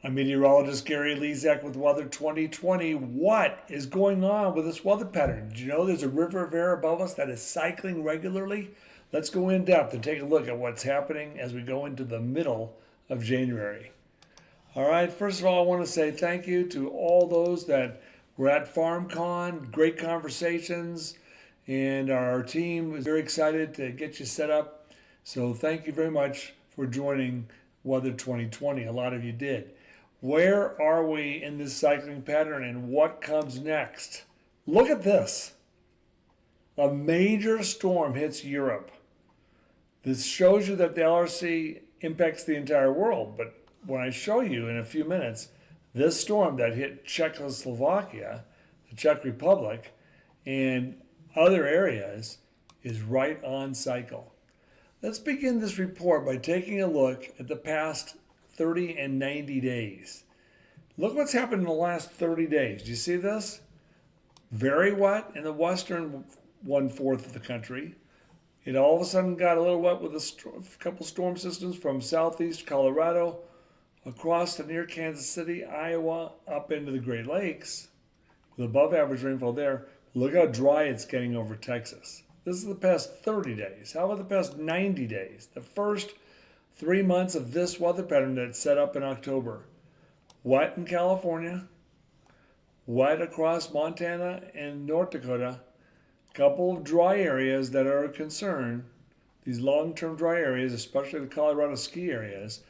I'm meteorologist Gary Lezak with Weather 2020. What is going on with this weather pattern? Did you know there's a river of air above us that is cycling regularly? Let's go in depth and take a look at what's happening as we go into the middle of January. All right, first of all, I want to say thank you to all those that were at FarmCon. Great conversations, and our team is very excited to get you set up. So thank you very much for joining Weather 2020. A lot of you did. Where are we in this cycling pattern and what comes next? Look at this. A major storm hits Europe. This shows you that the LRC impacts the entire world, but when I show you in a few minutes, this storm that hit Czechoslovakia, the Czech Republic, and other areas is right on cycle. Let's begin this report by taking a look at the past 30 and 90 days. Look what's happened in the last 30 days. Do you see this? Very wet in the western 1/4 of the country. It all of a sudden got a little wet with a couple storm systems from southeast Colorado across to near Kansas City, Iowa, up into the Great Lakes with above average rainfall there. Look how dry it's getting over Texas. This is the past 30 days. How about the past 90 days? The first 3 months of this weather pattern that's set up in October. Wet in California, wet across Montana and North Dakota. Couple of dry areas that are a concern. These long-term dry areas, especially the Colorado ski areas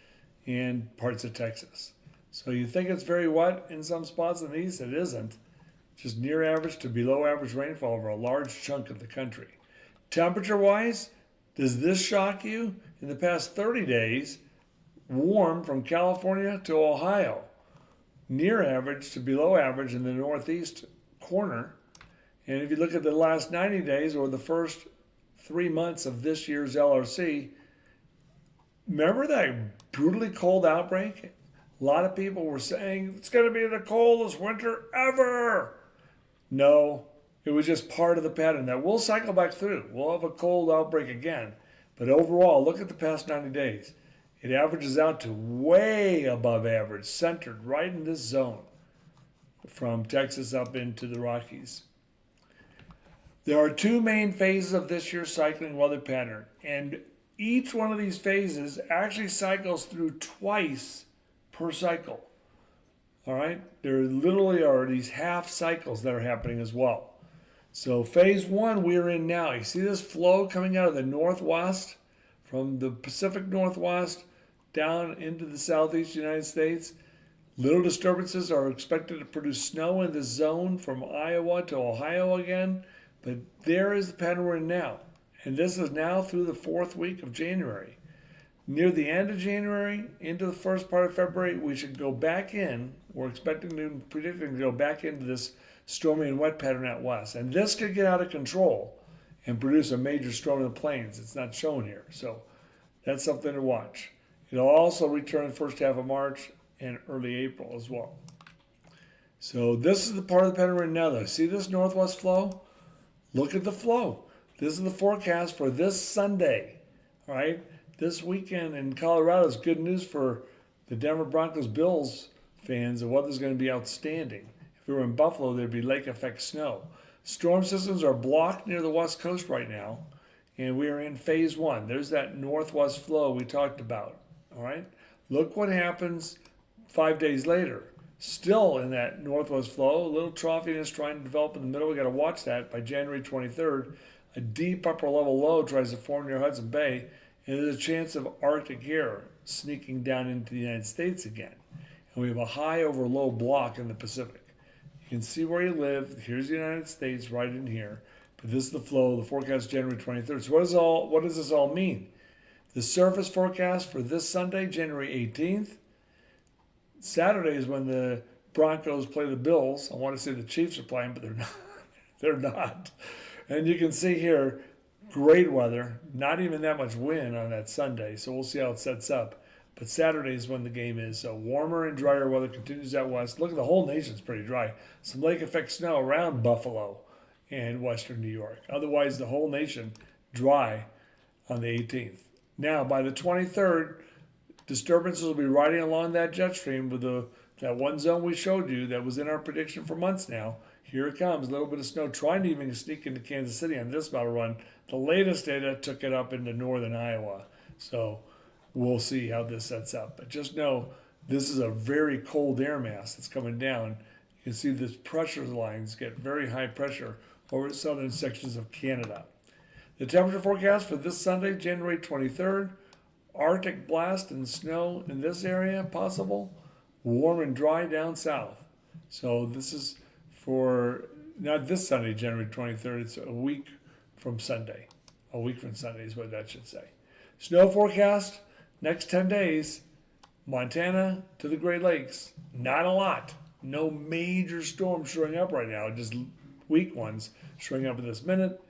and parts of Texas. So you think it's very wet in some spots in the east? It isn't. Just near average to below average rainfall over a large chunk of the country. Temperature-wise, does this shock you? In the past 30 days, warm from California to Ohio. Near average to below average in the northeast corner. And if you look at the last 90 days or the first 3 months of this year's LRC, remember that brutally cold outbreak? A lot of people were saying it's going to be the coldest winter ever. No, it was just part of the pattern that we'll cycle back through. We'll have a cold outbreak again. But overall, look at the past 90 days. It averages out to way above average, centered right in this zone from Texas up into the Rockies. There are two main phases of this year's cycling weather pattern, and each one of these phases actually cycles through twice per cycle. All right? There literally are these half cycles that are happening as well. So phase one we're in now. You see this flow coming out of the northwest, from the Pacific Northwest down into the southeast United States. Little disturbances are expected to produce snow in the zone from Iowa to Ohio again. But there is the pattern we're in now. And this is now through the 4th week of January. Near the end of January, into the first part of February, we should go back in. We're predicting to go back into this stormy and wet pattern out west. And this could get out of control and produce a major storm in the plains. It's not shown here. So that's something to watch. It'll also return the first half of March and early April as well. So this is the part of the pattern we're in now, though. See this northwest flow? Look at the flow. This is the forecast for this Sunday, all right? This weekend in Colorado is good news for the Denver Broncos Bills fans. The weather's going to be outstanding. If we were in Buffalo, there'd be lake effect snow. Storm systems are blocked near the west coast right now, and we are in phase one. There's that northwest flow we talked about, all right? Look what happens 5 days later. Still in that northwest flow, a little troughiness trying to develop in the middle. We got to watch that by January 23rd. A deep upper level low tries to form near Hudson Bay, and there's a chance of Arctic air sneaking down into the United States again. And we have a high over low block in the Pacific. You can see where you live. Here's the United States right in here. But this is the flow. The forecast is January 23rd. So what does this all mean? The surface forecast for this Sunday, January 18th. Saturday is when the Broncos play the Bills. I want to say the Chiefs are playing, but they're not. They're not. And you can see here, great weather, not even that much wind on that Sunday, so we'll see how it sets up. But Saturday is when the game is. So warmer and drier weather continues out west. Look at the whole nation's pretty dry. Some lake effect snow around Buffalo and western New York. Otherwise, the whole nation dry on the 18th. Now, by the 23rd, disturbances will be riding along that jet stream with that one zone we showed you that was in our prediction for months now. Here it comes, a little bit of snow trying to even sneak into Kansas City on this model run. The latest data took it up into northern Iowa. So we'll see how this sets up. But just know this is a very cold air mass that's coming down. You can see this pressure lines get very high pressure over southern sections of Canada. The temperature forecast for this Sunday, January 23rd, Arctic blast and snow in this area possible, warm and dry down south. So this is for not this Sunday, January 23rd, it's a week from Sunday. A week from Sunday is what that should say. Snow forecast, next 10 days, Montana to the Great Lakes, not a lot. No major storms showing up right now, just weak ones showing up at this minute.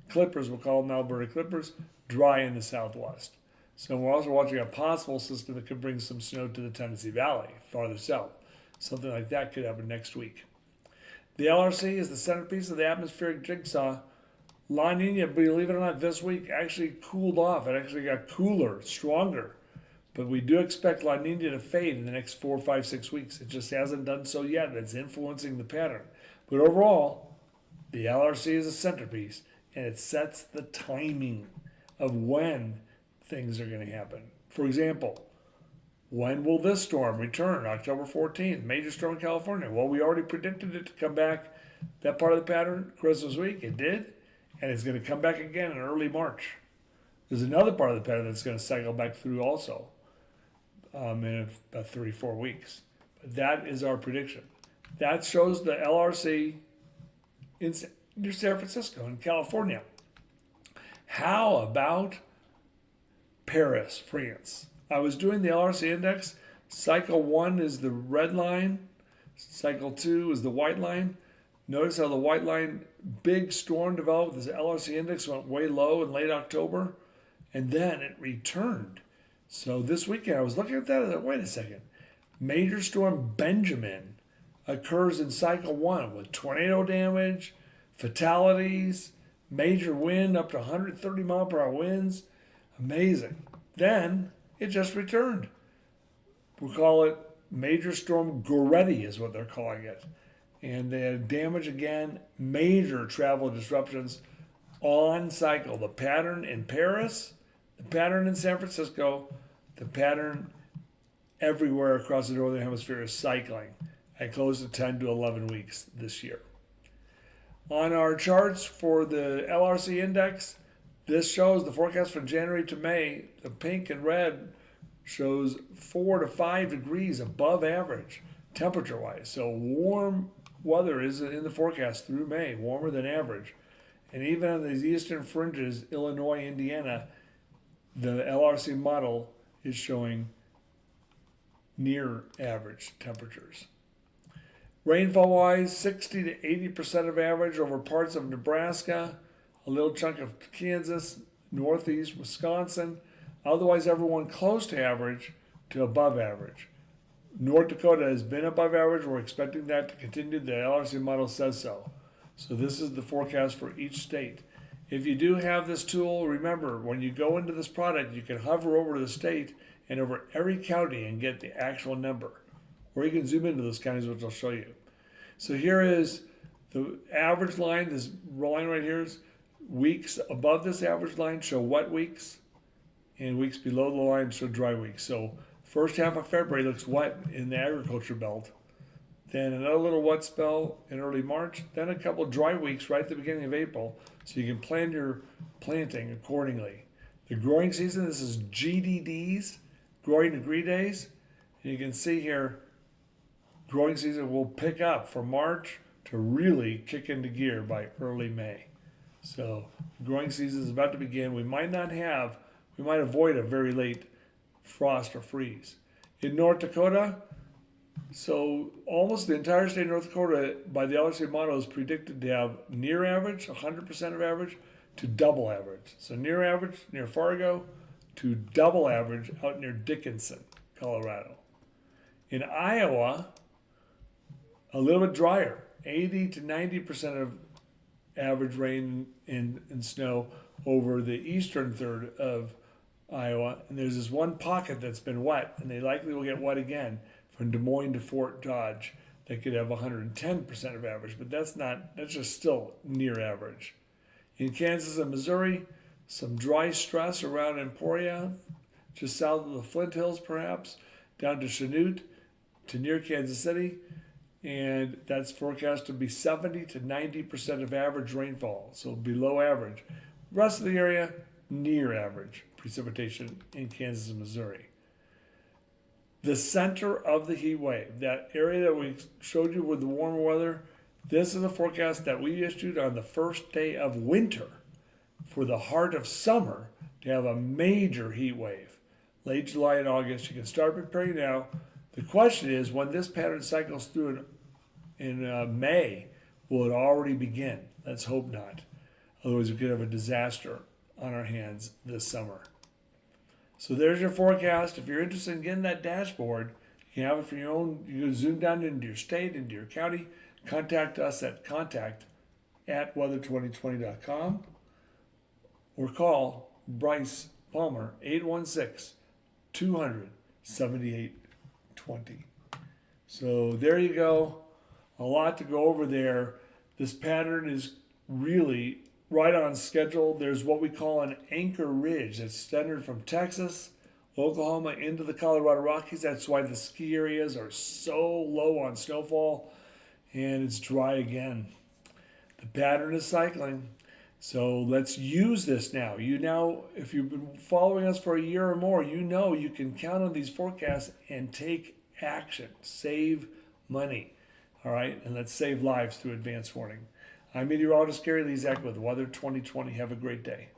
Clippers, we'll call them Alberta Clippers, dry in the southwest. So we're also watching a possible system that could bring some snow to the Tennessee Valley, farther south. Something like that could happen next week. The LRC is the centerpiece of the atmospheric jigsaw. La Nina, believe it or not, this week actually cooled off. It actually got cooler, stronger. But we do expect La Nina to fade in the next 4, 5, 6 weeks. It just hasn't done so yet. It's influencing the pattern. But overall, the LRC is a centerpiece, and it sets the timing of when things are going to happen. For example, when will this storm return? October 14th, major storm in California. Well, we already predicted it to come back, that part of the pattern, Christmas week. It did, and it's going to come back again in early March. There's another part of the pattern that's going to cycle back through also in about 3-4 weeks. But that is our prediction. That shows the LRC near San Francisco in California. How about Paris, France? I was doing the LRC index. Cycle 1 is the red line. Cycle 2 is the white line. Notice how the white line, big storm developed. This LRC index went way low in late October, and then it returned. So this weekend, I was looking at that and I said, wait a second. Major storm Benjamin occurs in cycle 1 with tornado damage, fatalities, major wind up to 130 mile per hour winds. Amazing. Then it just returned. We call it Major Storm Goretti is what they're calling it. And they had damage again, major travel disruptions on cycle. The pattern in Paris, the pattern in San Francisco, the pattern everywhere across the northern hemisphere is cycling at close to 10 to 11 weeks this year. On our charts for the LRC index, this shows the forecast from January to May. The pink and red shows 4 to 5 degrees above average temperature-wise. So warm weather is in the forecast through May, warmer than average. And even on these eastern fringes, Illinois, Indiana, the LRC model is showing near average temperatures. Rainfall-wise, 60 to 80% of average over parts of Nebraska, a little chunk of Kansas, northeast Wisconsin. Otherwise, everyone close to average to above average. North Dakota has been above average. We're expecting that to continue. The LRC model says so. So this is the forecast for each state. If you do have this tool, remember, when you go into this product, you can hover over the state and over every county and get the actual number. Or you can zoom into those counties, which I'll show you. So here is the average line. This line right here is weeks above this average line show wet weeks, and weeks below the line show dry weeks. So first half of February looks wet in the agriculture belt. Then another little wet spell in early March. Then a couple dry weeks right at the beginning of April, so you can plan your planting accordingly. The growing season, this is GDDs, growing degree days. And you can see here, growing season will pick up from March to really kick into gear by early May. So growing season is about to begin. We might avoid a very late frost or freeze. In North Dakota, so almost the entire state of North Dakota by the LRC model is predicted to have near average, 100% of average, to double average. So near average near Fargo to double average out near Dickinson, Colorado. In Iowa, a little bit drier, 80 to 90% of average rain and snow over the eastern third of Iowa, and there's this one pocket that's been wet, and they likely will get wet again from Des Moines to Fort Dodge. They could have 110% of average, but that's just still near average. In Kansas and Missouri, some dry stress around Emporia, just south of the Flint Hills perhaps, down to Chanute, to near Kansas City, and that's forecast to be 70 to 90% of average rainfall, so below average. Rest of the area, near average precipitation in Kansas and Missouri. The center of the heat wave, that area that we showed you with the warmer weather, this is a forecast that we issued on the first day of winter for the heart of summer to have a major heat wave. Late July and August, you can start preparing now. The question is, when this pattern cycles through in May, will it already begin? Let's hope not. Otherwise, we could have a disaster on our hands this summer. So there's your forecast. If you're interested in getting that dashboard, you can have it for your own. You can zoom down into your state, into your county. Contact us at contact@weather2020.com or call Bryce Palmer 816-200-7820. So there you go. A lot to go over there. This pattern is really right on schedule. There's what we call an anchor ridge that's centered from Texas, Oklahoma into the Colorado Rockies. That's why the ski areas are so low on snowfall, and it's dry again. The pattern is cycling. So let's use this now. If you've been following us for a year or more, you know you can count on these forecasts and take action. Save money. All right, and let's save lives through advance warning. I'm meteorologist Gary Lezak with Weather 2020. Have a great day.